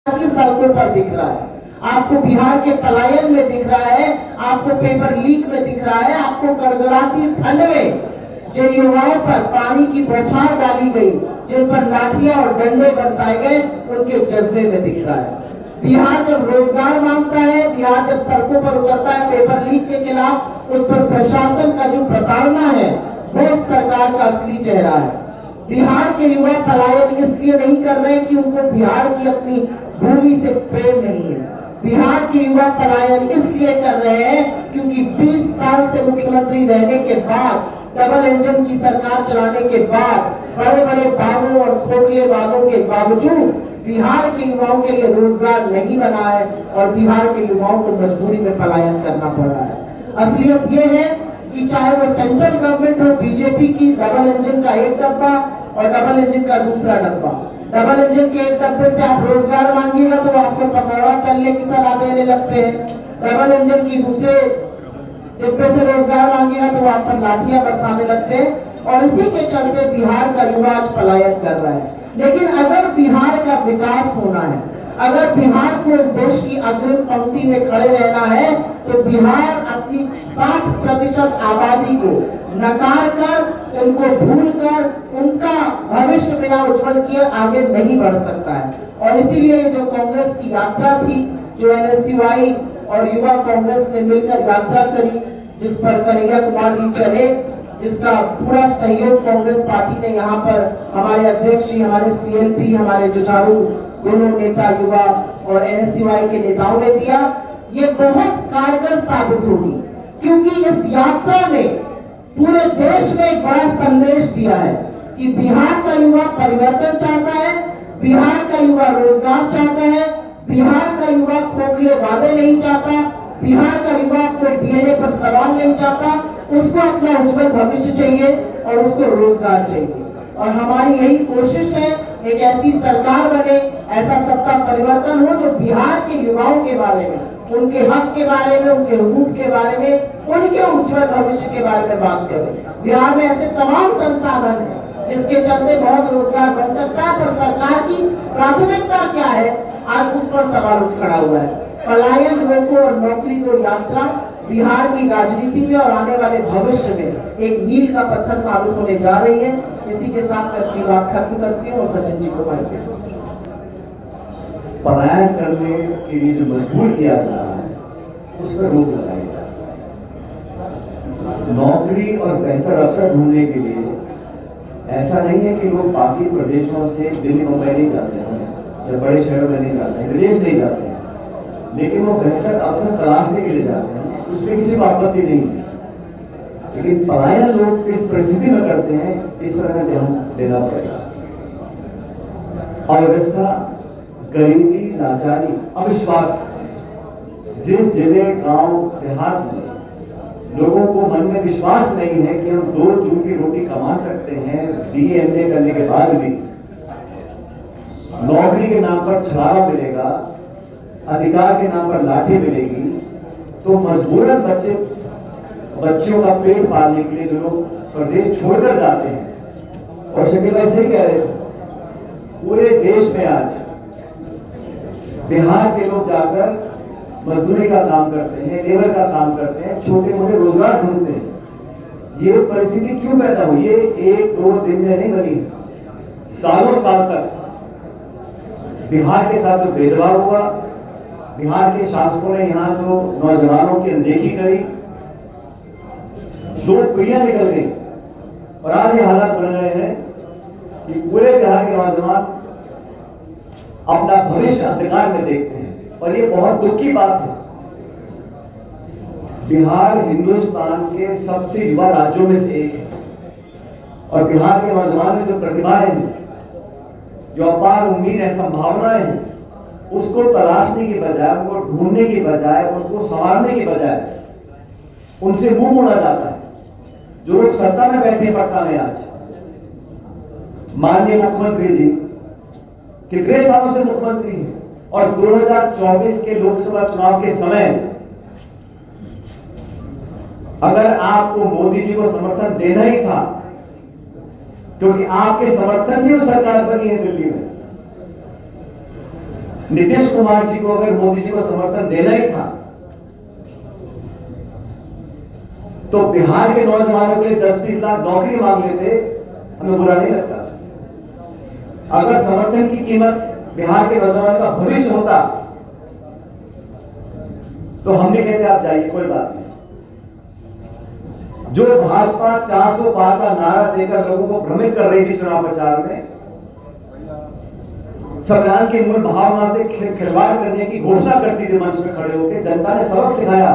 की सड़कों पर दिख रहा है, आपको बिहार के पलायन में दिख रहा है, आपको पेपर लीक में दिख रहा है, आपको गड़गड़ाती ठंड में जिन युवाओं पर पानी की बौछार डाली गई, जिन पर लाठियां और डंडे बरसाए गए, उनके जज्बे में दिख रहा है। बिहार जब रोजगार मांगता है, बिहार जब सड़कों पर उतरता है पेपर लीक के खिलाफ, उस पर प्रशासन का जो प्रताड़ना है वो सरकार का असली चेहरा है। बिहार के युवा पलायन इसलिए नहीं कर रहे कि उनको बिहार की अपनी भूमि से प्रेम नहीं है, बिहार के युवा पलायन इसलिए कर रहे हैं क्योंकि 20 साल से मुख्यमंत्री रहने के बाद, डबल इंजन की सरकार चलाने के बाद, बड़े बड़े दावों और खोखले वादों के बावजूद बिहार के युवाओं के लिए रोजगार नहीं बना है और बिहार के युवाओं को मजबूरी में पलायन करना पड़ रहा है। असलियत ये है कि चाहे वो सेंट्रल गवर्नमेंट हो, बीजेपी की डबल इंजन का एक डब्बा और डबल इंजन का दूसरा डब्बा, डबल इंजन के एक डब्बे से आप रोजगार मांगिएगा तो आपको पकौड़ा तलने की सलाह देने लगते हैं, डबल इंजन की दूसरे डिब्बे से रोजगार मांगिएगा तो आप पर लाठियां बरसाने लगते हैं और इसी के चलते बिहार का युवा आज पलायन कर रहा है। लेकिन अगर बिहार का विकास होना है, अगर बिहार को इस देश की अग्रिम पंक्ति में खड़े रहना है, तो बिहार अपनी 60% आबादी को नकार कर, उनको भूल कर, उनका भविष्य बिना उज्जवल किए आगे नहीं बढ़ सकता है। और इसीलिए जो कांग्रेस की यात्रा थी, जो एनएसयूआई और युवा कांग्रेस ने मिलकर यात्रा करी, जिस पर कन्हैया कुमार जी चले, जिसका पूरा सहयोग कांग्रेस पार्टी ने यहाँ पर हमारे अध्यक्ष जी, हमारे सीएलपी, हमारे जुझारू दोनों नेता युवा और एनएसयूआई के नेताओं ने दिया, ये बहुत कारगर साबित होगी क्योंकि इस यात्रा ने पूरे देश में एक बड़ा संदेश दिया है कि बिहार का युवा परिवर्तन चाहता है, बिहार का युवा रोजगार चाहता है, बिहार का युवा खोखले वादे नहीं चाहता, बिहार का युवा कोई डीएनए पर सवाल नहीं चाहता, उसको अपना उज्जवल भविष्य चाहिए और उसको रोजगार चाहिए। और हमारी यही कोशिश है, एक ऐसी सरकार बने, ऐसा सत्ता परिवर्तन हो जो बिहार के युवाओं के बारे में, उनके हक के बारे में, उनके हुकूक के बारे में, उनके उज्जवल भविष्य के बारे में बात करे। बिहार में ऐसे तमाम संसाधन हैं जिसके चलते बहुत रोजगार बन सकता है, पर सरकार की प्राथमिकता क्या है आज उस पर सवाल उठ खड़ा हुआ है। पलायन रोको और नौकरी दो यात्रा बिहार की राजनीति में और आने वाले भविष्य में एक मील का पत्थर साबित होने जा रही है। इसी के साथ मैं अपनी बात खत्म करती हूँ और सचिन जी को माइक देती हूँ। पलायन करने के लिए जो मजबूर किया जा रहा है उस पर रोक लगाई जाए। नौकरी और बेहतर अवसर ढूंढने के लिए ऐसा नहीं है कि लोग बाकी प्रदेशों से दिल्ली मुंबई नहीं जाते हैं या बड़े शहरों में नहीं जाते हैं, विदेश नहीं जाते हैं, लेकिन वो बेहतर अवसर तलाशने के लिए जाते हैं, उसमें किसी को आपत्ति नहीं है। लेकिन पलायन लोग किस परिस्थिति में करते हैं इस पर हमें ध्यान देना पड़ेगा। अव्यवस्था, गरीबी, लाचारी, अविश्वास, जिस जिले, गांव, देहात में लोगों को मन में विश्वास नहीं है कि हम 2 जून की रोटी कमा सकते हैं, बीएमए करने के बाद भी नौकरी के नाम पर छलावा मिलेगा, अधिकार के नाम पर लाठी मिलेगी, तो मजबूरन बच्चों का पेट पालने के लिए जो लोग प्रदेश छोड़कर जाते हैं। और शकील भाई सही कह रहे थे, पूरे देश में आज बिहार के लोग जाकर मजदूरी का काम करते हैं, लेबर का काम करते हैं, छोटे मोटे रोजगार ढूंढते हैं। ये परिस्थिति क्यों पैदा हुई? ये 1-2 दिन में नहीं बनी, सालों साल तक बिहार के साथ जो भेदभाव हुआ, बिहार के शासकों ने यहाँ जो नौजवानों की अनदेखी करी, 2 पीढ़ियां निकल गई और आज ये हालात बन रहे हैं कि पूरे बिहार के नौजवान अपना भविष्य अंधकार में देखते हैं और ये बहुत दुख की बात है। बिहार हिंदुस्तान के सबसे युवा राज्यों में से एक है और बिहार के नौजवान में जो प्रतिभाएं हैं, जो अपार उम्मीद है, संभावनाएं हैं, उसको तलाशने की बजाय, उनको ढूंढने की बजाय, उसको संवारने की बजाय उनसे मुंह मोड़ा जाता है। जो लोग सत्ता में बैठे पटना में आज, माननीय मुख्यमंत्री जी कितने सालों से मुख्यमंत्री हैं और 2024 के लोकसभा चुनाव के समय अगर आपको मोदी जी को समर्थन देना ही था, क्योंकि आपके समर्थन से वो सरकार बनी है दिल्ली में, नीतीश कुमार जी को अगर मोदी जी को समर्थन देना ही था तो बिहार के नौजवानों के लिए 10-20 लाख नौकरी मांग लेते, हमें बुरा नहीं लगता। अगर समर्थन की कीमत बिहार के नौजवानों का भविष्य होता तो हम नहीं कहते आप जाइए, कोई बात नहीं। जो भाजपा 400 पार का नारा देकर लोगों को भ्रमित कर रही थी चुनाव प्रचार में, संविधान की मूल भावना से खिलवाड़ करने की घोषणा करती थी मंच में खड़े होकर, जनता ने सबक सिखाया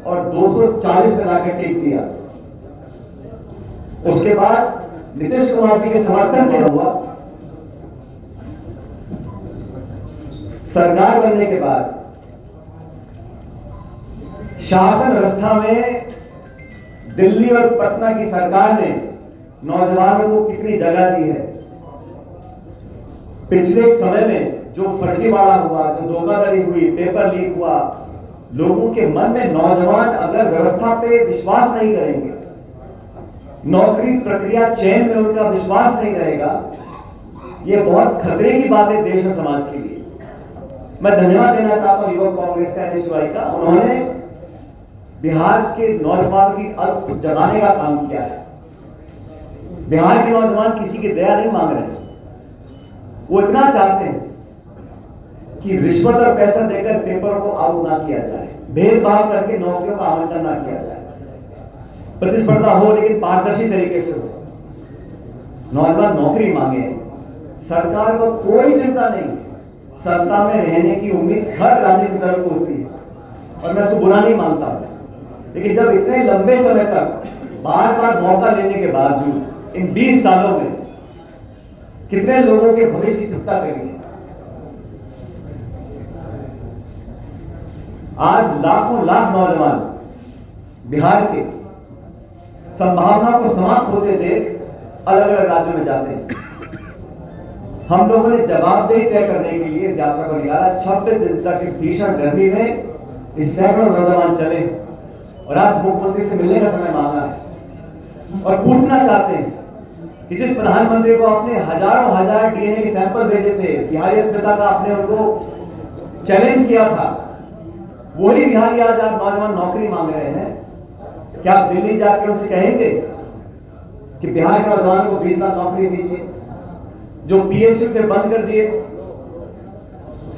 और 240 पे लाकर टेक दिया। उसके बाद नीतीश कुमार जी के समर्थन से हुआ, सरकार बनने के बाद शासन व्यवस्था में दिल्ली और पटना की सरकार ने नौजवानों को कितनी जगह दी है। पिछले समय में जो फर्जीवाड़ा हुआ, जो धोखाधड़ी हुई, पेपर लीक हुआ, लोगों के मन में नौजवान अगर व्यवस्था पे विश्वास नहीं करेंगे, नौकरी प्रक्रिया चयन में उनका विश्वास नहीं रहेगा, ये बहुत खतरे की बात है देश और समाज के लिए। मैं धन्यवाद देना चाहता हूं युवक कांग्रेस के NSY का, उन्होंने बिहार के नौजवान की अल्प जगाने का काम किया है। बिहार के नौजवान किसी की दया नहीं मांग रहे, वो इतना चाहते हैं कि रिश्वत और पैसा देकर पेपर को आउट ना किया जाए, भेदभाव करके नौकरियों का आवंटन ना किया जाए, प्रतिस्पर्धा हो लेकिन पारदर्शी तरीके से हो। नौजवान नौकरी मांगे, सरकार को कोई चिंता नहीं, सत्ता में रहने की उम्मीद हर राजनीतिक दल को होती है और मैं उसको बुरा नहीं मानता, लेकिन जब इतने लंबे समय तक बार बार मौका लेने के बावजूद इन 20 सालों में कितने लोगों के भविष्य की चिंता करी है। आज लाखों लाख नौजवान बिहार के संभावना को समाप्त होते देख अलग अलग राज्यों में जाते हैं। हम लोगों ने जवाबदेही तय करने के लिए इस यात्रा को निकाला। 26 दिन तक इस भीषण गर्मी में इस सैकड़ों नौजवान चले और आज मुख्यमंत्री से मिलने का समय मांगा है और पूछना चाहते हैं कि जिस प्रधानमंत्री को आपने हजारों हजार DNA के सैंपल भेजे थे, बिहारी अस्पताल का आपने उनको चैलेंज किया था, वही बिहारी आज आप नौजवान नौकरी मांग रहे हैं। क्या आप दिल्ली जाकर उनसे कहेंगे कि बिहार के नौजवानों को 20 लाख नौकरी दीजिए? जो PSU से बंद कर दिए,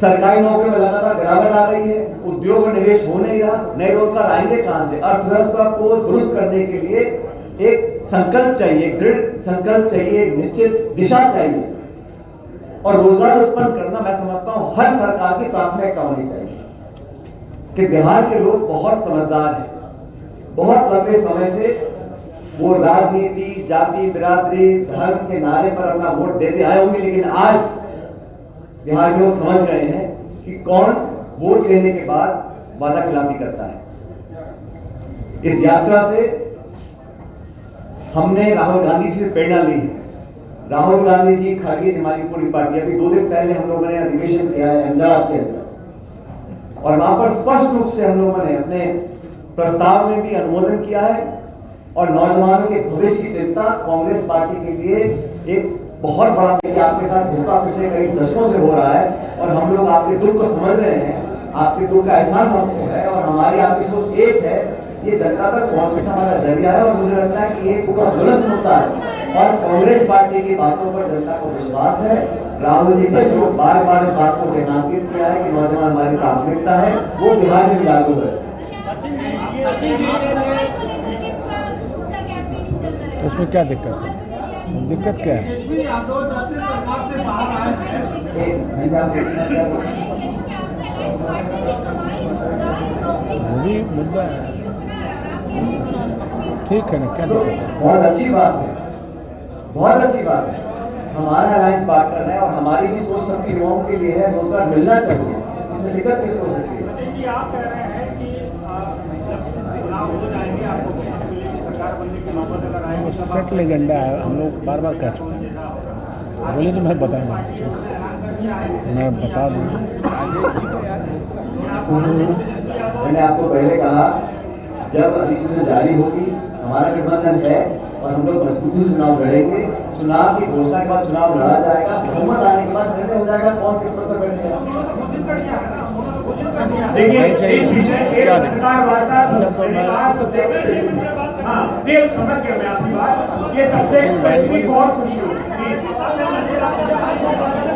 सरकारी नौकरी में लगातार गिरावट आ रही है, उद्योग और निवेश हो नहीं रहा, नए रोजगार आएंगे कहां से? अर्थव्यवस्था को दुरुस्त करने के लिए एक संकल्प चाहिए, दृढ़ संकल्प चाहिए, निश्चित दिशा चाहिए और रोजगार उत्पन्न करना मैं समझता हूं हर सरकार की प्राथमिकता होनी चाहिए। कि बिहार के लोग बहुत समझदार हैं, बहुत लंबे समय से वो राजनीति, जाति, बिरादरी, धर्म के नारे पर अपना वोट देते आए होंगे, लेकिन आज बिहार के लोग समझ गए हैं कि कौन वोट लेने के बाद वादा खिलाफी करता है। इस यात्रा से हमने राहुल गांधी जी से प्रेरणा ली है। राहुल गांधी जी, खड़गे जी, हमारी पूरी पार्टी, अभी 2 दिन पहले हम लोगों ने अधिवेशन किया है अहमदाबाद के अंदर और वहां पर स्पष्ट रूप से हम लोगों ने अपने प्रस्ताव में भी अनुमोदन किया है और नौजवानों के भविष्य की चिंता कांग्रेस पार्टी के लिए एक बहुत बड़ा आपके साथ धोखा पिछले कई दशकों से हो रहा है और हम लोग आपके दुख को समझ रहे हैं, आपके दुख का एहसास हमको है और हमारी आपकी सोच एक है। ये जनता तक पहुंचने का हमारा जरिया है और मुझे लगता है कि ये बहुत ज्वलंत मुद्दा है और कांग्रेस पार्टी की बातों पर जनता को विश्वास है। राहुल जी ने जो बार बार इस बात को रेखांकित किया है कि नौजवान हमारी प्राथमिकता है, वो बिहार में भी लागू है। उसमें क्या दिक्कत है? दिक्कत क्या है? वही मुद्दा है, ठीक है ना, क्या दिक्कत है? बहुत अच्छी बात है, बहुत अच्छी बात है। हमारा अलायंस पार्टनर है और हमारी भी सोच सबके युवाओं के लिए है, रोजगार मिलना चाहिए, इसमें दिक्कत किस हो सकती है? आप कह रहे हैं कि चुनाव हो जाएंगे, आपको सरकार बनने की नौबत अगर आएगी, सेटल एजेंडा है, हम लोग बार बार कह चुके हैं। बोले तो मैं बताऊंगा, मैं बता दूँ। मैंने आपको पहले कहा जब अधिसूचना जारी होगी, हमारा गठबंधन है और हम लोग मजबूती से चुनाव लड़ेंगे। चुनाव की घोषणा के बाद चुनाव लड़ा जाएगा, बहुमत आने के बाद निर्णय हो जाएगा कौन किस पर बैठेगा। देखिए नहीं चाहिए। इस विषय एक क्या देखिए? पत्रकार वार्ता अच्छा, तो मैं- हाँ ये समझ गया मैं आपकी बात। ये सब्जेक्ट स्पेसिफिक और खुशी हो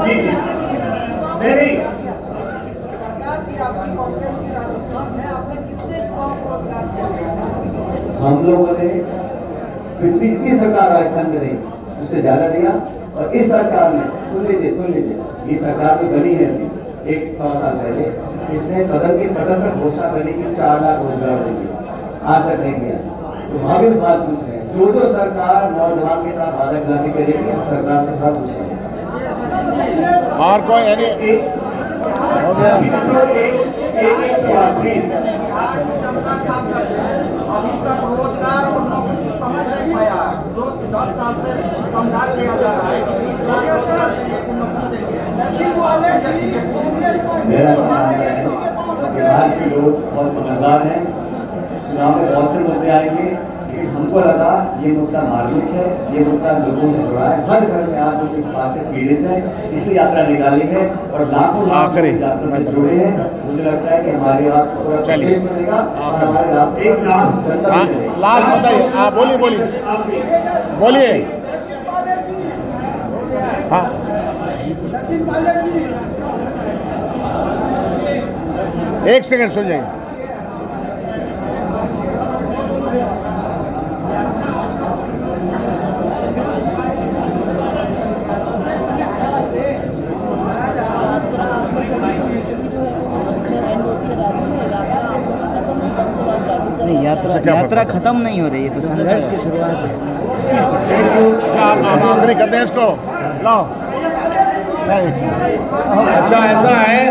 जी जी नहीं सरकार की आपकी कांग्रेस की राजस्थान में आपने कितने युवाओं को रोजगार दिया? हम लोगों ने पिछली जितनी सरकार राजस्थान में रही उससे ज्यादा दिया। और इस सरकार ने सुन लीजिए ये सरकार जो बनी है अभी 1 साल पहले, इसने सदन के पटल पर घोषणा करने की 4 लाख रोजगार देंगे, आज तक नहीं दिया। तो वहां भी सवाल पूछ रहे हैं जो सरकार नौजवान के साथ वादा खिलाफी करेगी हम सरकार से सवाल पूछ रहे हैं। और कोई यानी हो गया। एक सवाल प्लीज। जनता खास करके अभी तक रोजगार और नौकरी को समझ नहीं पाया। जो 10 साल से समझा दिया जा रहा है कि 20 लाख रोजगार देंगे कि नौकरी देंगे। मेरा सवाल है बिहार के लोग बहुत समझदार हैं, चुनाव में बहुत से मुद्दे आएंगे, लेकिन हमको लगा ये मुद्दा मार्मिक है, ये मुद्दा लोगों से जुड़ा है। हर घर में आज लोग इस बात से पीड़ित है, इसलिए यात्रा निकाली है और लाखों लोग आखिरी इस यात्रा से जुड़े हैं। मुझे लगता है कि हमारे आज पूरा चलिए। प्रदेश बनेगा और हमारे राष्ट्र एक राष्ट्र जनता हाँ, भी चलेगी। लास्ट बताइए। हाँ बोलिए बोलिए। हाँ एक सेकंड सुन जाइए। नहीं, यात्रा खत्म नहीं हो रही है, तो संघर्ष की शुरुआत है। अच्छा आप आखिरी करते हैं इसको। लो अच्छा ऐसा है